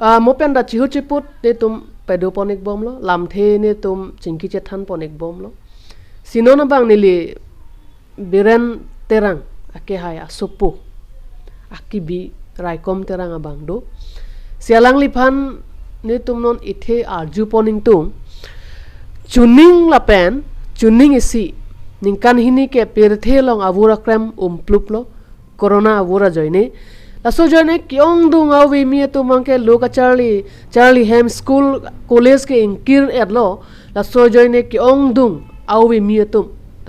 mopen da chihu chiput ne tum pedoponik bom lo lamthe ne tum chingki chethan ponik bom lo sinona bang nili biren terang ake haya sopu akibi raikom terang abang do sialang liphan ne tum non ithe arju poning tum chuning lapen chuning isi ningkan hini ke pirthe long avura krem plup lo corona avura joine laso joine kyong dung awi mi tu mangke loka charlie hem school college ke inkir edlo laso joine kyong dung awi mi tu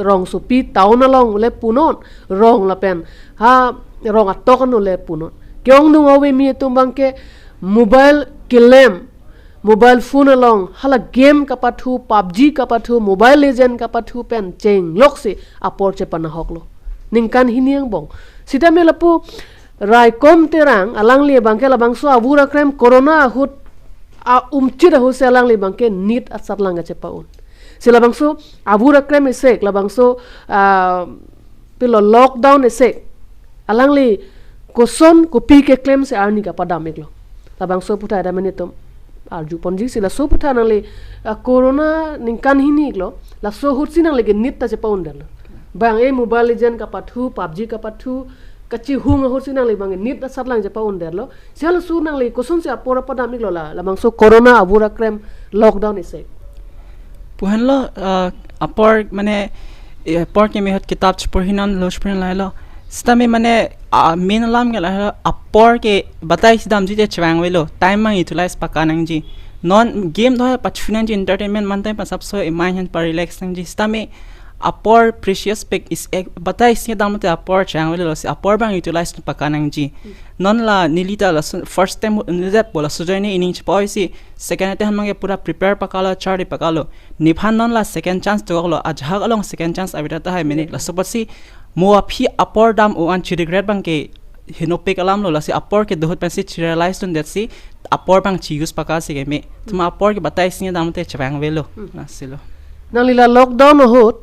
rong supi tauna long le punon rong lapen ha rong atokano le punon kyong dung awi mi tu mangke mobile kilem mobile phone along hala game kapathu PUBG kapathu mobile legend kapathu pen cheng lokse apor che pana hoklo ningkan hiniang bong sita melapu rai kom terang alang li bangke la bangso avura krem corona ahut umchida hu se alang li bangke NEET asatlang che paun sila bangso avura krem esek la bangso pilo lockdown esek alang li koson kopi ke claim se arni ka padameklo la bangso puta da menitum arju ponji sila so puta nang le corona ningkan hiniklo la so hutsi nang le NEET ta che paun dal bang e mobile legend kapathu PUBG kapathu kachi hung hutsi nang le bang NEET asatlang je paun dal lo sila su nang le koson se apora padameklo la bangso corona avura krem lockdown esek puhan lo apor mane apor ke mehot kitab purhinan loch purhin lailo stame mane main lam ngala apor ke batai sidam ji te chwang welo time mang utilize pakanang ji non game do pachunan ji entertainment man time pa sabso iman par relax nang ji stame apor precious pick is batai sidam te apor chang welo se apor bang utilize pakanang ji non la nilita la first time nilita bola sujane inning chpoisi second te hamange pura prepare pakalo chardi pakalo niphan non la second chance to lo ajhag along second chance abita ta hai minute la sobasi mo aphi apor dam o an chirigret bang ke hinopik alam lo la si apor ke dohut pensi realize tun that si apor bang chi use paka si ke me tuma apor ke batai sin dam te chwang velo na silo nalila lockdown hot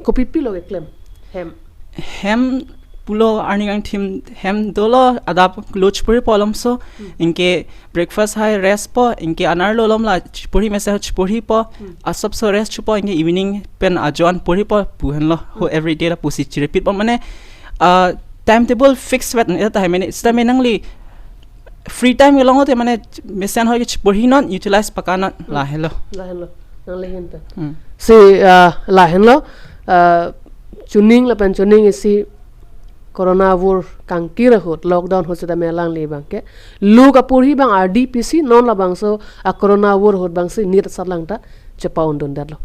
kopi pilo ke claim hem pulo arning team hem dolo adap loch puri polom so inke breakfast hai rest po inke anar lolom la puri message puri po asap so rest chupo inke evening pen ajon puri po puhen lo ho every day la pusi repeat po mane timetable fix wet eta hai mane sta menangli free time long te mane mesen hoy puri non utilize pakana la hello nang lehenta si la hello chuning la pen chuning isi corona vur kangkira hot lockdown ho sida melang le bangke lu kapur hi bang RDPC non la bangso corona vur hot bangsi NEET asatlang ta chepaun don darlo